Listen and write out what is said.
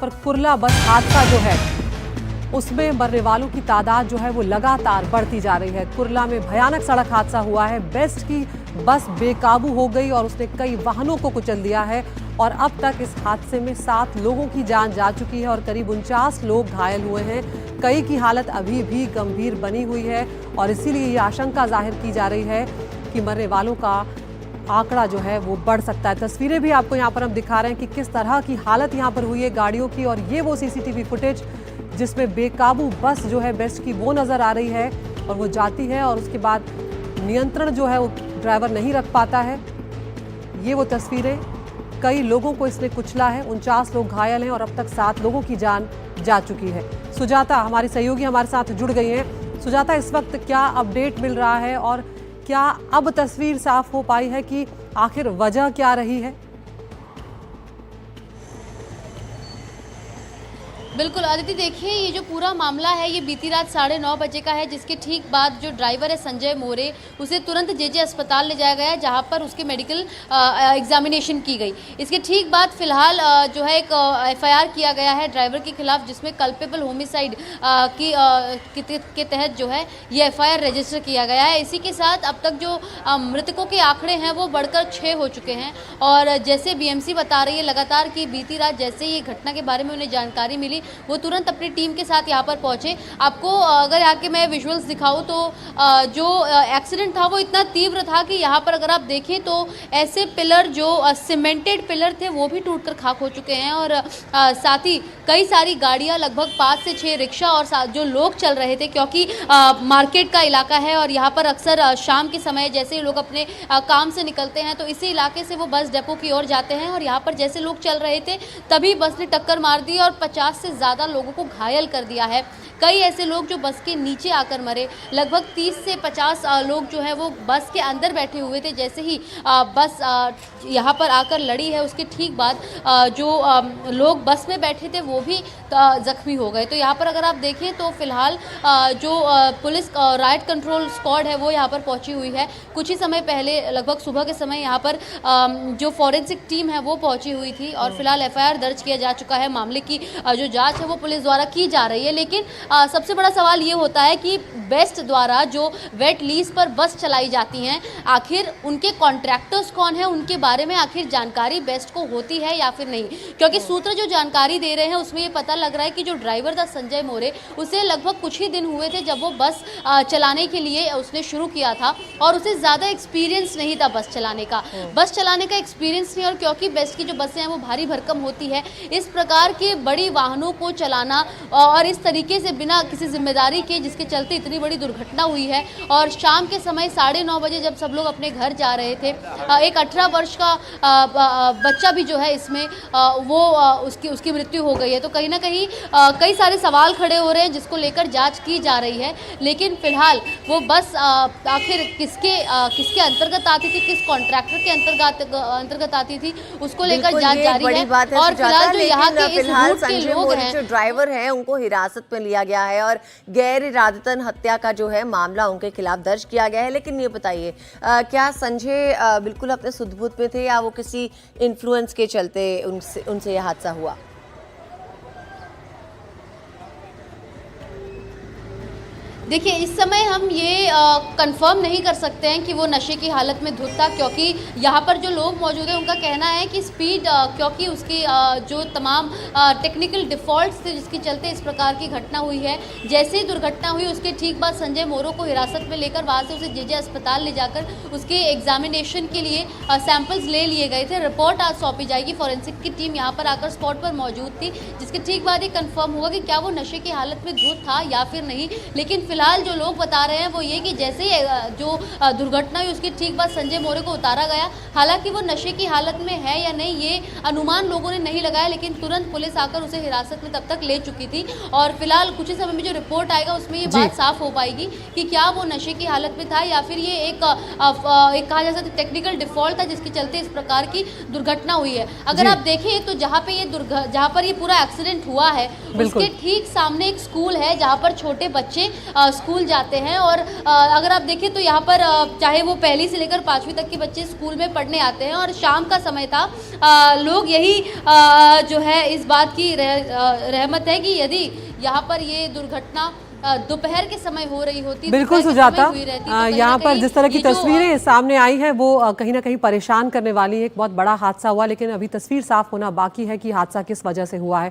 पर कुर्ला बस हादसा जो है उसमें मरने वालों की तादाद जो है वो लगातार बढ़ती जा रही है। कुर्ला में भयानक सड़क हादसा हुआ है। बेस्ट की बस बेकाबू हो गई और उसने कई वाहनों को कुचल दिया है और अब तक इस हादसे में 7 लोगों की जान जा चुकी है और करीब 49 लोग घायल हुए हैं। कई की हालत अभी भी गंभीर बनी हुई है और इसीलिए ये आशंका जाहिर की जा रही है कि मरने वालों का आंकड़ा जो है वो बढ़ सकता है। तस्वीरें भी आपको यहाँ पर हम दिखा रहे हैं कि किस तरह की हालत यहाँ पर हुई है गाड़ियों की, और ये वो सीसीटीवी फुटेज जिसमें बेकाबू बस जो है बेस्ट की वो नज़र आ रही है और वो जाती है और उसके बाद नियंत्रण जो है वो ड्राइवर नहीं रख पाता है। ये वो तस्वीरें, कई लोगों को इसने कुचला है, 49 लोग घायल हैं और अब तक 7 लोगों की जान जा चुकी है। सुजाता हमारी सहयोगी हमारे साथ जुड़ गई हैं। सुजाता, इस वक्त क्या अपडेट मिल रहा है और क्या अब तस्वीर साफ हो पाई है कि आखिर वजह क्या रही है? बिल्कुल आदित्य, देखिए ये जो पूरा मामला है ये बीती रात 9:30 बजे का है, जिसके ठीक बाद जो ड्राइवर है संजय मोरे उसे तुरंत जेजे अस्पताल ले जाया गया जहां पर उसकी मेडिकल एग्जामिनेशन की गई। इसके ठीक बाद फिलहाल जो है एक एफआईआर किया गया है ड्राइवर के खिलाफ, जिसमें कल्पेबल होमिसाइड के तहत जो है ये एफआईआर रजिस्टर किया गया है। इसी के साथ अब तक जो मृतकों के आंकड़े हैं वो बढ़कर 6 हो चुके हैं और जैसे बीएमसी बता रही है लगातार कि बीती रात जैसे ही घटना के बारे में उन्हें जानकारी मिली वो तुरंत अपनी टीम के साथ यहाँ पर पहुंचे। आपको अगर यहाँ के मैं विजुअल्स दिखाऊं तो जो एक्सीडेंट था वो इतना तीव्र था कि यहाँ पर अगर आप देखें तो ऐसे पिलर जो सीमेंटेड पिलर थे वो भी टूटकर खाक हो चुके हैं और साथ ही कई सारी गाड़ियाँ, लगभग 5 से 6 रिक्शा और जो लोग चल रहे थे, क्योंकि मार्केट का इलाका है और यहाँ पर अक्सर शाम के समय जैसे ही लोग अपने काम से निकलते हैं तो इसी इलाके से वो बस डिपो की ओर जाते हैं और यहाँ पर जैसे लोग चल रहे थे तभी बस ने टक्कर मार दी और 50 से ज़्यादा लोगों को घायल कर दिया है। कई ऐसे लोग जो बस के नीचे आकर मरे, लगभग 30 से 50 लोग जो है वो बस के अंदर बैठे हुए थे। जैसे ही बस यहाँ पर आकर लड़ी है उसके ठीक बाद जो लोग बस में बैठे थे वो भी जख्मी हो गए। तो यहाँ पर अगर आप देखें तो फिलहाल जो पुलिस राइट कंट्रोल स्क्वाड है वो यहाँ पर पहुँची हुई है। कुछ ही समय पहले लगभग सुबह के समय यहाँ पर जो फॉरेंसिक टीम है वो पहुँची हुई थी और फिलहाल एफआईआर दर्ज किया जा चुका है। मामले की जो जांच है वो पुलिस द्वारा की जा रही है। लेकिन सबसे बड़ा सवाल ये होता है कि बेस्ट द्वारा जो वेट लीज पर बस चलाई जाती हैं, आखिर उनके कॉन्ट्रैक्टर्स कौन है, उनके बारे में आखिर जानकारी बेस्ट को होती है या फिर नहीं? क्योंकि सूत्र जो जानकारी दे रहे हैं उसमें ये पता लग रहा है कि जो ड्राइवर था संजय मोरे, उसे लगभग कुछ ही दिन हुए थे जब वो बस चलाने के लिए उसने शुरू किया था और उसे ज़्यादा एक्सपीरियंस नहीं था बस चलाने का। बस चलाने का एक्सपीरियंस नहीं, और क्योंकि बेस्ट की जो बसें हैं वो भारी भरकम होती है, इस प्रकार के बड़ी वाहनों को चलाना और इस तरीके से बिना किसी जिम्मेदारी के, जिसके चलते इतनी बड़ी दुर्घटना हुई है। और शाम के समय 9:30 बजे जब सब लोग अपने घर जा रहे थे, एक 18 वर्ष का बच्चा भी जो है इसमें वो उसकी मृत्यु हो गई है। तो कहीं ना कहीं कई सारे सवाल खड़े हो रहे हैं जिसको लेकर जांच की जा रही है। लेकिन फिलहाल वो बस आखिर किसके अंतर्गत आती थी, किस कॉन्ट्रैक्टर के अंतर्गत आती थी, उसको लेकर जांच जारी है। और फिलहाल जो यहाँ के इस रूट के लोग हैं, जो ड्राइवर हैं, उनको हिरासत में लिया गया है और गैर इरादतन हत्या का जो है मामला उनके खिलाफ दर्ज किया गया है। लेकिन ये बताइए, क्या संजय बिल्कुल अपने सुध-बुध में थे या वो किसी इन्फ्लुएंस के चलते उनसे यह हादसा हुआ? देखिए इस समय हम ये कंफर्म नहीं कर सकते हैं कि वो नशे की हालत में धुत था, क्योंकि यहाँ पर जो लोग मौजूद हैं उनका कहना है कि स्पीड, क्योंकि उसकी जो तमाम टेक्निकल डिफ़ॉल्ट्स थे जिसके चलते इस प्रकार की घटना हुई है। जैसे ही दुर्घटना हुई उसके ठीक बाद संजय मोरो को हिरासत में लेकर वहाँ से उसे जेजे अस्पताल ले जाकर उसके एग्जामिनेशन के लिए सैंपल्स ले लिए गए थे। रिपोर्ट आज सौंपी जाएगी। फॉरेंसिक की टीम यहाँ पर आकर स्पॉट पर मौजूद थी, जिसके ठीक बाद ये कन्फर्म हुआ कि क्या वो नशे की हालत में धुत था या फिर नहीं। लेकिन फिलहाल जो लोग बता रहे हैं वो ये कि जैसे ही जो दुर्घटना हुई उसके ठीक बाद संजय मोरे को उतारा गया। हालांकि वो नशे की हालत में है या नहीं ये अनुमान लोगों ने नहीं लगाया, लेकिन तुरंत पुलिस आकर उसे हिरासत में तब तक ले चुकी थी। और फिलहाल कुछ ही समय में जो रिपोर्ट आएगा उसमें ये बात साफ हो पाएगी कि क्या वो नशे की हालत में था या फिर ये एक कहा जा सकता टेक्निकल डिफॉल्ट था जिसके चलते इस प्रकार की दुर्घटना हुई है। अगर आप देखें तो जहाँ पर ये पूरा एक्सीडेंट हुआ है उसके ठीक सामने एक स्कूल है जहाँ पर छोटे बच्चे स्कूल जाते हैं। और अगर आप देखें तो यहाँ पर चाहे वो पहली से लेकर 5वीं तक के बच्चे स्कूल में पढ़ने आते हैं और शाम का समय था। लोग यही जो है इस बात की रहमत है कि यदि यहाँ पर ये दुर्घटना दोपहर के समय हो रही होती, बिल्कुल दोपहर के समय सुजाता, हुई रहती, तो कहीं ना यहाँ पर कहीं जिस तरह की ये जो, तस्वीरें सामने आई हैं वो कहीं ना कहीं परेशान करने वाली है। एक बहुत बड़ा हादसा हुआ, लेकिन अभी तस्वीर साफ होना बाकी है कि हादसा किस वजह से हुआ है।